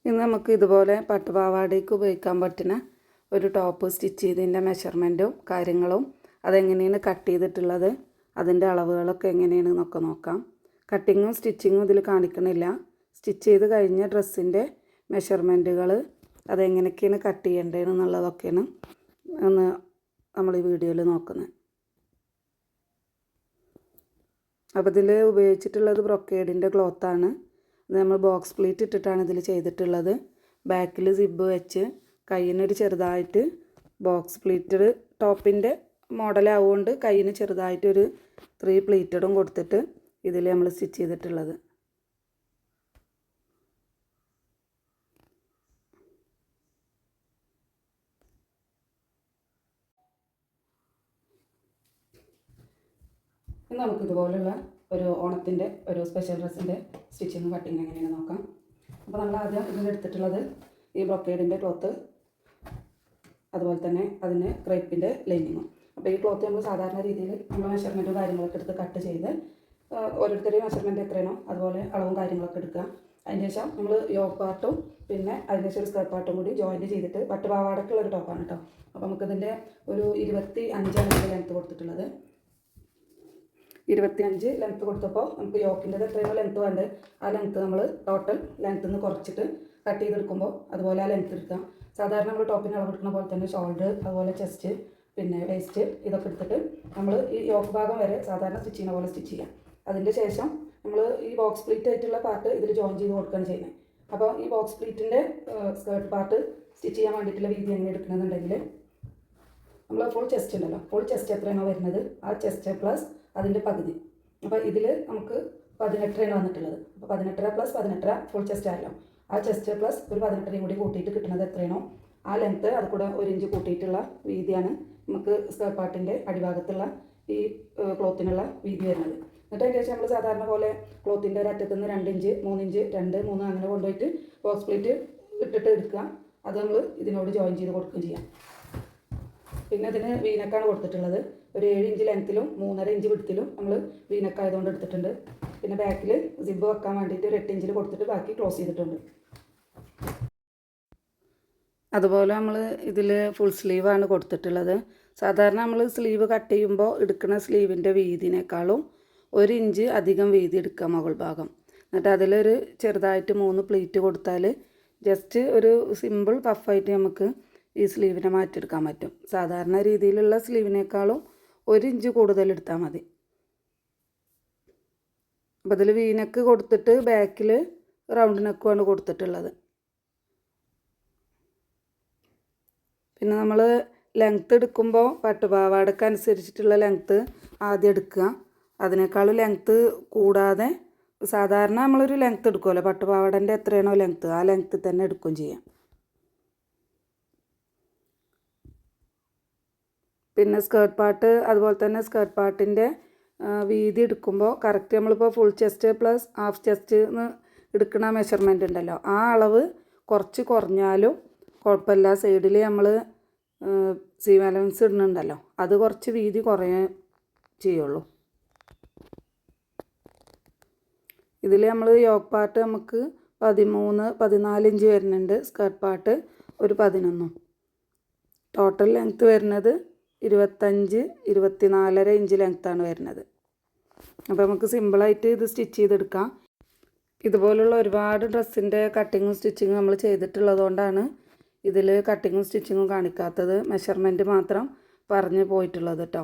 ഇന്ന് നമുക്ക് ഇതുപോലെ പട്ടുപാവാടയ്ക്ക് ഉപയോഗിക്കാൻ പറ്റുന്ന ഒരു ടോപ്പ് സ്റ്റിച്ച് ചെയ്തതിൻ്റെ മെഷർമെൻറ്റും കാര്യങ്ങളും അതെങ്ങനെയാണ് കട്ട് ചെയ്തിട്ടുള്ളത് അതിൻ്റെ അളവുകളൊക്കെ എങ്ങനെയാണെന്നൊക്കെ നോക്കാം. കട്ടിങ്ങും സ്റ്റിച്ചിങ്ങും ഇതിൽ കാണിക്കണില്ല. സ്റ്റിച്ച് ചെയ്ത് കഴിഞ്ഞ ഡ്രസ്സിൻ്റെ മെഷർമെൻറ്റുകൾ അതെങ്ങനെയൊക്കെയാണ് കട്ട് ചെയ്യേണ്ടതെന്നുള്ളതൊക്കെയാണ് ഒന്ന് നമ്മൾ ഈ വീഡിയോയിൽ നോക്കുന്നത്. അപ്പോൾ ഇതിൽ ഉപയോഗിച്ചിട്ടുള്ളത് ബ്രൊക്കേഡിൻ്റെ ക്ലോത്താണ്. ഇത് നമ്മൾ ബോക്സ് പ്ലീറ്റ് ഇട്ടിട്ടാണ് ഇതിൽ ചെയ്തിട്ടുള്ളത്. ബാക്കിൽ സിബ് വെച്ച് കയ്യിനൊരു ചെറുതായിട്ട് ബോക്സ് പ്ലീറ്റഡ് ടോപ്പിൻ്റെ മോഡലാവുകൊണ്ട് കയ്യിന് ചെറുതായിട്ടൊരു 3 പ്ലീറ്റഡും കൊടുത്തിട്ട് ഇതിൽ നമ്മൾ സ്റ്റിച്ച് ചെയ്തിട്ടുള്ളത്. നമുക്കിതുപോലുള്ള ഒരു ഓണത്തിൻ്റെ ഒരു സ്പെഷ്യൽ ഡ്രസ്സിൻ്റെ സ്റ്റിച്ചിങ് കട്ടിങ് എങ്ങനെയാണ് നോക്കാം. അപ്പോൾ നമ്മൾ ആദ്യം ഇതിലെടുത്തിട്ടുള്ളത് ഈ ബ്രൊക്കേഡിൻ്റെ ക്ലോത്ത്, അതുപോലെ തന്നെ അതിന് ക്രേപ്പിൻ്റെ ലൈനിങ്ങും. അപ്പോൾ ഈ ക്ലോത്ത് നമ്മൾ സാധാരണ രീതിയിൽ നമ്മൾ മെഷർമെൻറ്റും കാര്യങ്ങളൊക്കെ എടുത്ത് കട്ട് ചെയ്ത് ഓരോരുത്തരുടെയും മെഷർമെൻറ്റ് എത്രയാണോ അതുപോലെ അളവും കാര്യങ്ങളൊക്കെ എടുക്കുക. അതിന് ശേഷം നമ്മൾ യോക്ക് പാർട്ടും പിന്നെ അതിന് ശേഷം ഒരു സ്കേർട്ട് പാർട്ടും കൂടി ജോയിൻറ്റ് ചെയ്തിട്ട് പട്ടുപാവാടക്കുള്ള ഒരു ടോപ്പാണ് കേട്ടോ. അപ്പോൾ നമുക്കിതിൻ്റെ ഒരു 25 ലെങ്ത്ത് കൊടുത്തിട്ടുള്ളത്. 25 ലെങ്ത്ത് കൊടുത്തപ്പോൾ നമുക്ക് യോക്കിൻ്റെ എത്രയോ ലെങ്ത്ത് വേണ്ടത് ആ ലെങ്ത്ത് നമ്മൾ ടോട്ടൽ ലെങ്ത്തിൽ നിന്ന് കുറച്ചിട്ട് കട്ട് ചെയ്തെടുക്കുമ്പോൾ അതുപോലെ ആ ലെങ്ത്ത് എടുക്കാം. സാധാരണ നമ്മൾ ടോപ്പിന് അളവെടുക്കുന്ന പോലെ തന്നെ ഷോൾഡർ, അതുപോലെ ചെസ്റ്റ്, പിന്നെ വേസ്റ്റ് ഇതൊക്കെ എടുത്തിട്ട് നമ്മൾ ഈ യോക്ക് ഭാഗം വരെ സാധാരണ സ്റ്റിച്ച് ചെയ്യുന്ന പോലെ സ്റ്റിച്ച് ചെയ്യാം. അതിൻ്റെ ശേഷം നമ്മൾ ഈ ബോക്സ് പ്ലീറ്റ് ആയിട്ടുള്ള പാർട്ട് ഇതിൽ ജോയിൻ ചെയ്ത് കൊടുക്കുകയാണ് ചെയ്യുന്നത്. അപ്പോൾ ഈ ബോക്സ് പ്ലീറ്റിൻ്റെ സ്കേർട്ട് പാർട്ട് സ്റ്റിച്ച് ചെയ്യാൻ വേണ്ടിയിട്ടുള്ള വീതി എങ്ങനെ എടുക്കണമെന്നുണ്ടെങ്കിൽ നമ്മൾ ഫുൾ ചെസ്റ്റ് ഉണ്ടല്ലോ, ഫുൾ ചെസ്റ്റ് എത്രയാണോ വരുന്നത് ആ ചെസ്റ്റ് പ്ലസ് അതിൻ്റെ പകുതി. അപ്പോൾ ഇതിൽ നമുക്ക് 18 വന്നിട്ടുള്ളത്. അപ്പോൾ 18 + 18 ഫുൾ ചെസ്റ്റ് ആയല്ലോ. ആ ചെസ്റ്റ് പ്ലസ് ഒരു 18 കൂടി കൂട്ടിയിട്ട് കിട്ടുന്നത് എത്രയാണോ ആ ലെങ്ത്ത് അത് കൂടെ 1 ഇഞ്ച് കൂട്ടിയിട്ടുള്ള വീതിയാണ് നമുക്ക് സ്കേർട്ട് പാർട്ടിൻ്റെ അടിഭാഗത്തുള്ള ഈ ക്ലോത്തിനുള്ള വീതി വരുന്നത്. എന്നിട്ട് അതിന് ശേഷം നമ്മൾ സാധാരണ പോലെ ക്ലോത്തിൻ്റെ ഒരറ്റത്ത് നിന്ന് 2 ഇഞ്ച് 3 ഇഞ്ച് 2, 3 അങ്ങനെ കൊണ്ടുപോയിട്ട് ബോക്സ് പ്ലീറ്റ് ഇട്ടിട്ട് എടുക്കുക. അത് നമ്മൾ ഇതിനോട് ജോയിൻ ചെയ്ത് കൊടുക്കുകയും ചെയ്യാം. പിന്നെ അതിന് വീനക്കാണ് കൊടുത്തിട്ടുള്ളത്. ഒരു 7 ഇഞ്ച് ലെങ്ത്തിലും 3.5 ഇഞ്ച് വിഡ്ത്തിലും നമ്മൾ വീനക്ക് ആയതുകൊണ്ട് എടുത്തിട്ടുണ്ട്. പിന്നെ ബാക്കിൽ സിബ് വെക്കാൻ വേണ്ടിയിട്ട് ഒരു 8 ഇഞ്ചിൽ കൊടുത്തിട്ട് ബാക്കി ക്ലോസ് ചെയ്തിട്ടുണ്ട്. അതുപോലെ നമ്മൾ ഇതിൽ ഫുൾ സ്ലീവാണ് കൊടുത്തിട്ടുള്ളത്. സാധാരണ നമ്മൾ സ്ലീവ് കട്ട് ചെയ്യുമ്പോൾ എടുക്കുന്ന സ്ലീവിൻ്റെ വീതിനേക്കാളും 1 ഇഞ്ച് അധികം വീതി എടുക്കുക മുകൾ ഭാഗം. എന്നിട്ട് അതിലൊരു ചെറുതായിട്ട് 3 പ്ലീറ്റ് കൊടുത്താൽ ജസ്റ്റ് ഒരു സിമ്പിൾ പഫായിട്ട് നമുക്ക് ഈ സ്ലീവിനെ മാറ്റിയെടുക്കാൻ പറ്റും. സാധാരണ രീതിയിലുള്ള സ്ലീവിനേക്കാളും 1 ഇഞ്ച് കൂടുതൽ എടുത്താൽ മതി. അപ്പോൾ അതിൽ വീനക്ക് കൊടുത്തിട്ട് ബാക്കിൽ റൗണ്ട് നെക്കുമാണ് കൊടുത്തിട്ടുള്ളത്. പിന്നെ നമ്മൾ ലെങ്ത്ത് എടുക്കുമ്പോൾ പട്ടുപാവാടക്ക് അനുസരിച്ചിട്ടുള്ള ലെങ്ത്ത് ആദ്യം എടുക്കുക. അതിനേക്കാളും ലെങ്ത്ത് കൂടാതെ സാധാരണ നമ്മളൊരു ലെങ്ത്ത് എടുക്കുമല്ലോ, പട്ടുപാവാടൻ്റെ എത്രയാണോ ലെങ്ത്ത് ആ ലെങ്ത്ത് തന്നെ എടുക്കുകയും ചെയ്യാം. പിന്നെ സ്കേർട്ട് പാർട്ട് അതുപോലെ തന്നെ സ്കേർട്ട് പാർട്ടിൻ്റെ വീതി എടുക്കുമ്പോൾ കറക്റ്റ് നമ്മളിപ്പോൾ full chest plus half chest എന്ന് എടുക്കുന്ന മെഷർമെൻറ്റ് ഉണ്ടല്ലോ ആ അളവ് കുറച്ച് കുറഞ്ഞാലും കുഴപ്പമില്ല. സൈഡിൽ നമ്മൾ സീം അലവൻസ് ഇടുന്നുണ്ടല്ലോ അത് കുറച്ച് വീതി കുറയേ ചെയ്യുള്ളൂ. ഇതിൽ നമ്മൾ യോക്ക് പാർട്ട് നമുക്ക് 13-14 ഇഞ്ച് വരുന്നുണ്ട്. സ്കേർട്ട് പാർട്ട് ഒരു 11. ടോട്ടൽ ലെങ്ത്ത് വരുന്നത് 25-24.5 ഇഞ്ച് ലെങ്ത്താണ് വരുന്നത്. അപ്പോൾ നമുക്ക് സിമ്പിളായിട്ട് ഇത് സ്റ്റിച്ച് ചെയ്തെടുക്കാം. ഇതുപോലുള്ള ഒരുപാട് ഡ്രസ്സിൻ്റെ കട്ടിങ്ങും സ്റ്റിച്ചിങ്ങും നമ്മൾ ചെയ്തിട്ടുള്ളതുകൊണ്ടാണ് ഇതിൽ കട്ടിങ്ങും സ്റ്റിച്ചിങ്ങും കാണിക്കാത്തത്. മെഷർമെൻറ്റ് മാത്രം പറഞ്ഞ് പോയിട്ടുള്ളത് കേട്ടോ.